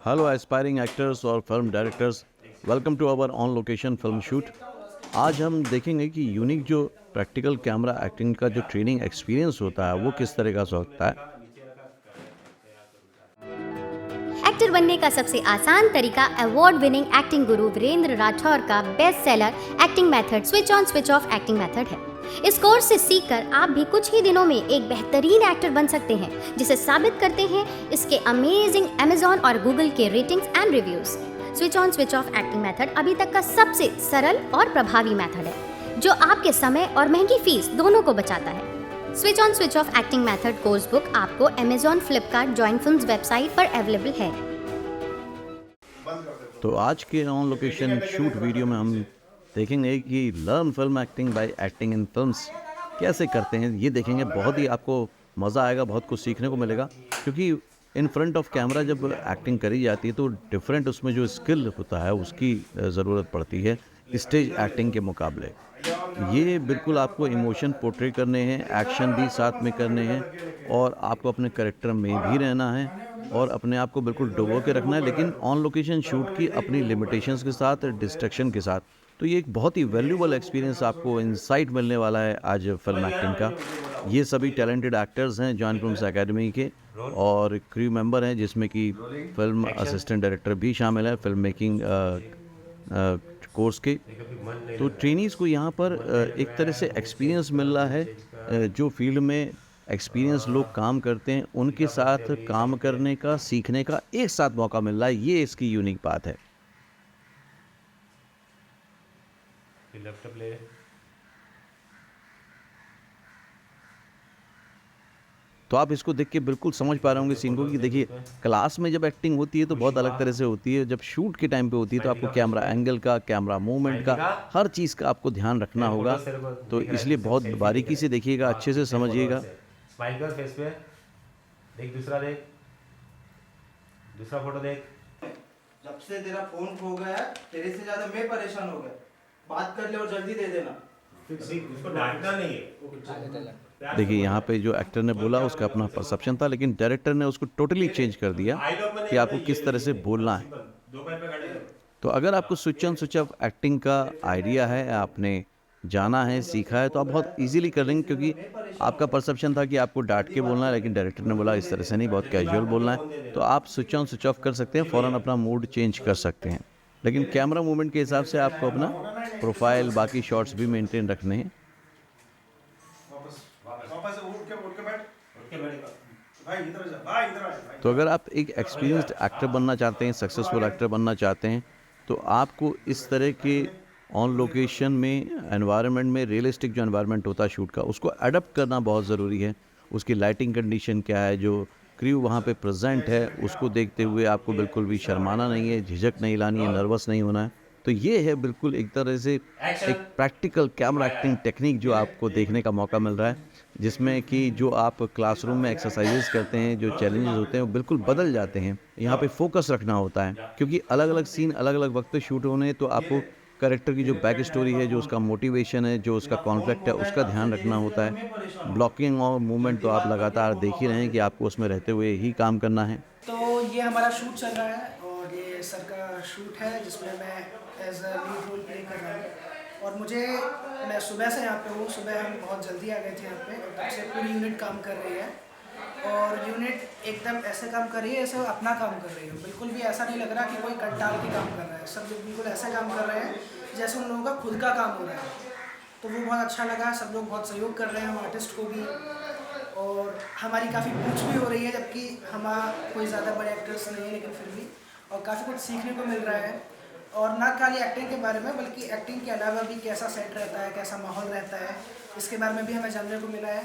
Hello aspiring actors और film directors, welcome to our on location film shoot. आज हम देखेंगे कि यूनिक जो प्रैक्टिकल कैमरा एक्टिंग का जो ट्रेनिंग एक्सपीरियंस होता है वो किस तरह का होता है। एक्टर बनने का सबसे आसान तरीका अवार्ड विनिंग एक्टिंग गुरु वीरेंद्र राठौर का best seller acting method switch on switch off acting method है। इस कोर्स से सीखकर आप भी कुछ ही दिनों में एक बेहतरीन एक्टर बन सकते हैं, जिसे साबित करते हैं इसके अमेजिंग Amazon और Google के ratings and reviews. Switch on switch off acting method अभी तक का सबसे सरल और प्रभावी मेथड है, जो आपके समय और महंगी फीस दोनों को बचाता है। Switch on switch off acting method course book आपको Amazon, Flipkart, joint films website पर अवेलेबल है। तो आज के ऑन लोकेशन शूट वीडियो में हम देखेंगे कि learn film acting by acting in films कैसे करते हैं। ये देखेंगे, बहुत ही आपको मज़ा आएगा, बहुत कुछ सीखने को मिलेगा, क्योंकि इन फ्रंट ऑफ कैमरा जब एक्टिंग करी जाती है तो डिफरेंट उसमें जो स्किल होता है उसकी ज़रूरत पड़ती है स्टेज एक्टिंग के मुकाबले। ये बिल्कुल आपको इमोशन पोर्ट्रे करने हैं, एक्शन भी साथ में करने हैं, और आपको अपने कैरेक्टर में भी रहना है और अपने आप को बिल्कुल डुबो के रखना है, लेकिन ऑन लोकेशन शूट की अपनी लिमिटेशंस के साथ, डिस्ट्रैक्शन के साथ। तो ये एक बहुत ही वैल्यूबल एक्सपीरियंस, आपको इंसाइट मिलने वाला है आज फिल्म एक्टिंग का। ये सभी टैलेंटेड एक्टर्स हैं जॉइंट फिल्म्स एकेडमी के, और क्रू मेंबर हैं जिसमें कि फिल्म असिस्टेंट डायरेक्टर भी शामिल है फिल्म मेकिंग कोर्स के। तो ट्रेनीज़ को यहाँ पर एक तरह से एक्सपीरियंस मिल रहा है। जो फील्ड में एक्सपीरियंस लोग काम करते हैं उनके साथ काम करने का, सीखने का एक साथ मौका मिल रहा है। ये इसकी यूनिक बात है। लैपटॉप ले। तो आप इसको देख के बिल्कुल समझ पा रहे होंगे सीन को कि देखिए, क्लास में जब एक्टिंग होती है तो बहुत अलग तरह से होती है, जब शूट के टाइम पे होती है तो आपको कैमरा एंगल का, कैमरा मूवमेंट का, हर चीज़ का आपको ध्यान रखना होगा। तो इसलिए बहुत बारीकी से देखिएगा, अच्छे से समझिएगा। स्माइल कर फेस पे, देख दूसरा, देख दूसरा फोटो देख। जब से तेरा फोन खो गया है, तेरे से ज्यादा मैं परेशान हो गया। बात कर ले और जल्दी दे देना। उसको डांटना नहीं है। देखिए, यहाँ पे जो एक्टर ने बोला उसका अपना परसेप्शन था, लेकिन डायरेक्टर ने उसको टोटली चेंज कर दिया कि आपको किस तरह से बोलना है। दो पैर पे खड़े हो। तो अगर आपको switch on switch off acting का आइडिया है, आपने जाना है, सीखा है, तो आप बहुत इजीली कर लेंगे, क्योंकि आपका परसेप्शन था कि आपको डांट के बोलना है, लेकिन डायरेक्टर ने बोला इस तरह से नहीं, बहुत कैजुअल बोलना है। तो आप स्विच ऑन स्विच ऑफ कर सकते हैं, फ़ौरन अपना मूड चेंज कर सकते हैं। लेकिन कैमरा मूवमेंट के हिसाब से आपको अपना प्रोफाइल, बाकी शॉट्स भी मेंटेन रखने हैं। वापस उठ के बैठ। भाई इधर जा, भाई इधर आ जा, भाई। तो अगर आप एक एक्सपीरियंस्ड एक्टर बनना चाहते हैं, सक्सेसफुल एक्टर बनना चाहते हैं, तो आपको इस तरह के ऑन लोकेशन में एनवायरनमेंट में, रियलिस्टिक जो एनवायरनमेंट होता है शूट का, उसको अडप्ट करना बहुत ज़रूरी है। उसकी लाइटिंग कंडीशन क्या है, जो क्रू वहाँ पे प्रेजेंट है, उसको देखते हुए आपको बिल्कुल भी शर्माना नहीं है, झिझक नहीं लानी है, नर्वस नहीं होना है। तो ये है बिल्कुल एक तरह से एक प्रैक्टिकल कैमरा एक्टिंग टेक्निक जो आपको देखने का मौका मिल रहा है, जिसमें कि जो आप क्लासरूम में एक्सरसाइजेस करते हैं, जो चैलेंजेस होते हैं, वो बिल्कुल बदल जाते हैं। यहाँ पे फोकस रखना होता है, क्योंकि अलग अलग सीन अलग अलग वक्त पे शूट होने हैं, तो आपको कैरेक्टर की जो बैक स्टोरी है, जो उसका मोटिवेशन है, जो उसका कॉन्फ्लिक्ट है, उसका ध्यान रखना होता है। ब्लॉकिंग और मूवमेंट तो आप लगातार देख ही रहे हैं कि आपको उसमें रहते हुए ही काम करना है। तो ये हमारा शूट चल रहा है और ये सर का शूट है, जिसमें मैं as a lead role play कर रहा हूँ। और मैं सुबह से यहाँ पे हूँ। सुबह हम बहुत जल्दी आ गए थे यहाँ पे, और तब से पूरी यूनिट काम कर रही है। और यूनिट एकदम ऐसे काम कर रही है जैसे वो अपना काम कर रही है। बिल्कुल भी ऐसा नहीं लग रहा कि कोई कट डाल के काम कर रहा है। सब लोग बिल्कुल ऐसे काम कर रहे हैं जैसे उन लोगों का खुद का काम हो रहा है। तो वो बहुत अच्छा लगा। सब लोग बहुत सहयोग कर रहे हैं, हम आर्टिस्ट को भी, और हमारी काफ़ी पूछ भी हो रही है, जबकि हम कोई ज़्यादा बड़े एक्टर्स नहीं है, लेकिन फिर भी और काफ़ी कुछ सीखने को मिल रहा है। और ना खाली एक्टिंग के बारे में, बल्कि एक्टिंग के अलावा भी कैसा सेट रहता है, कैसा माहौल रहता है, इसके बारे में भी हमें जानने को मिला है।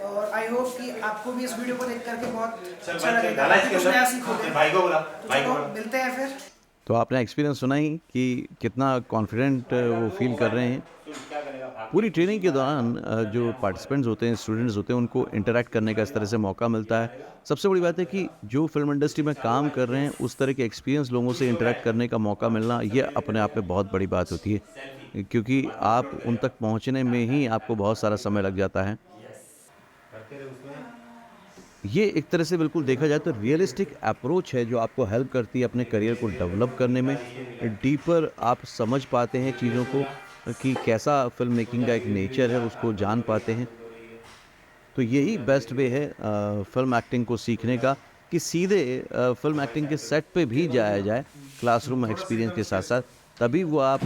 और आई होप कि आपको भी इस वीडियो को देख करके बहुत अच्छा लगेगा, कुछ नया सीखोगे। तो चलो मिलते हैं फिर। तो आपने एक्सपीरियंस सुना ही कि कितना कॉन्फिडेंट वो फील कर रहे हैं। पूरी ट्रेनिंग के दौरान जो पार्टिसिपेंट्स होते हैं, स्टूडेंट्स होते हैं, उनको इंटरैक्ट करने का इस तरह से मौका मिलता है। सबसे बड़ी बात है कि जो फिल्म इंडस्ट्री में काम कर रहे हैं, उस तरह के एक्सपीरियंस लोगों से इंटरैक्ट करने का मौका मिलना, ये अपने आप में बहुत बड़ी बात होती है, क्योंकि आप उन तक पहुंचने में ही आपको बहुत सारा समय लग जाता है। करते रहे उसमें। ये एक तरह से बिल्कुल देखा जाए तो रियलिस्टिक अप्रोच है जो आपको हेल्प करती है अपने करियर को डेवलप करने में। डीपर आप समझ पाते हैं चीज़ों को कि कैसा फिल्म मेकिंग का एक नेचर है, उसको जान पाते हैं। तो यही बेस्ट वे है फिल्म एक्टिंग को सीखने का कि सीधे फिल्म एक्टिंग के सेट पे भी जाया जाए क्लासरूम एक्सपीरियंस के साथ साथ, तभी वो आप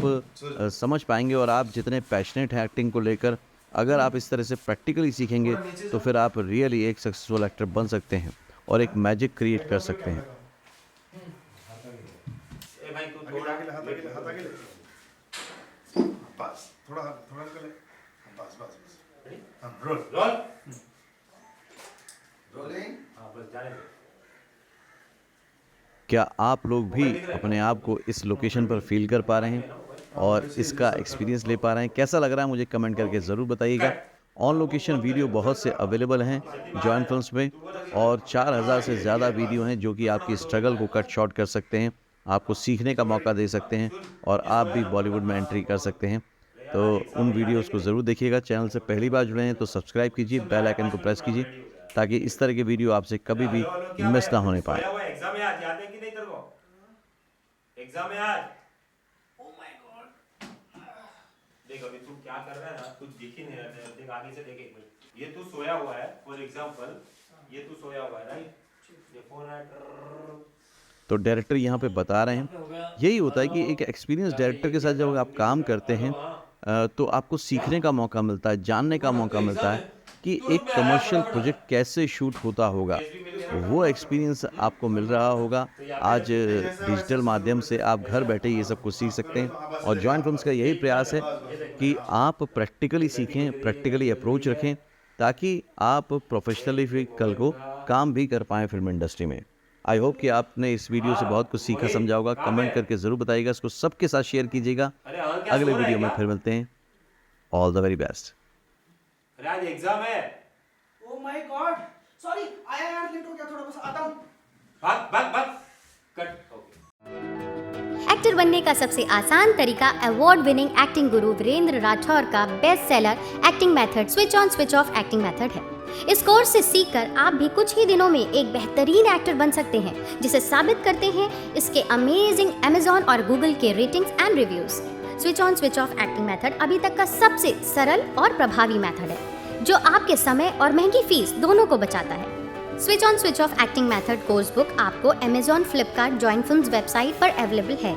समझ पाएंगे। और आप जितने पैशनेट हैं एक्टिंग को लेकर, अगर आप इस तरह से प्रैक्टिकली सीखेंगे तो फिर आप रियली एक सक्सेसफुल एक्टर बन सकते हैं और एक मैजिक क्रिएट कर सकते हैं। ए भाई तू थोड़ा हाथ आगे ले बस थोड़ा कर ले बस हाँ रोल रोल रोलिंग। हाँ बस जाने दो। क्या आप लोग भी अपने आप को इस लोकेशन पर फील कर पा रहे हैं और इसका एक्सपीरियंस ले पा रहे हैं? कैसा लग रहा है मुझे कमेंट करके ज़रूर बताइएगा। ऑन लोकेशन वीडियो बहुत से अवेलेबल हैं जॉइन फिल्म्स में, और 4000 से ज़्यादा वीडियो हैं जो कि आपकी स्ट्रगल को कट शॉर्ट कर सकते हैं, आपको सीखने का मौका दे सकते हैं और आप भी बॉलीवुड में एंट्री कर सकते हैं। तो उन वीडियोस को ज़रूर देखिएगा। चैनल से पहली बार जुड़े हैं तो सब्सक्राइब कीजिए, बेल आइकन को प्रेस कीजिए ताकि इस तरह के वीडियो आपसे कभी भी मिस ना होने पाए। एग्जाम है आज, याद है कि नहीं तेरे को? एग्जाम है आज। देख अभी तू क्या कर रहा है ना, कुछ दिख ही नहीं रहा है। देख आगे से देख एक मिनट, ये तू सोया हुआ है फॉर एग्जांपल, ये तू सोया हुआ है राइट, ये फोन है तो डायरेक्टर यहाँ पे बता रहे हैं यही होता है कि एक एक्सपीरियंस डायरेक्टर के साथ जब आप काम करते हैं तो आपको सीखने का मौका मिलता है, जानने का मौका मिलता है कि एक कमर्शियल प्रोजेक्ट कैसे शूट होता होगा। वो एक्सपीरियंस आपको मिल रहा होगा। आज डिजिटल माध्यम से आप घर बैठे ये सब कुछ सीख सकते हैं और जॉइन फिल्म्स का यही प्रयास है कि आप प्रैक्टिकली सीखें, प्रैक्टिकली अप्रोच रखें ताकि आप प्रोफेशनली भी कल को काम भी कर पाएँ फिल्म इंडस्ट्री में। आई होप कि आपने इस वीडियो से बहुत कुछ सीखा समझा होगा। कमेंट करके ज़रूर बताइएगा, इसको सबके साथ शेयर कीजिएगा। अगले वीडियो में फिर मिलते हैं। All the very best. अरे आज एग्जाम है। ओ माय गॉड, सॉरी आया यार, लेट हो गया थोड़ा, बस आता हूँ। भाग कट। ओके। एक्टर बनने का सबसे आसान तरीका अवार्ड विनिंग एक्टिंग गुरु वीरेंद्र राठौर का best seller acting method switch on switch off acting method है। इस कोर्स से सीखकर आप भी कुछ ही दिनों में एक बेहतरीन एक्टर बन सकते हैं, जिसे साबित करते हैं इसके अमेजिंग Amazon और Google के ratings and reviews. Switch on switch off acting method अभी तक का सबसे सरल और प्रभावी मेथड है जो आपके समय और महंगी फीस दोनों को बचाता है। Switch on switch off acting method course book आपको Amazon, Flipkart, join films website पर अवेलेबल है।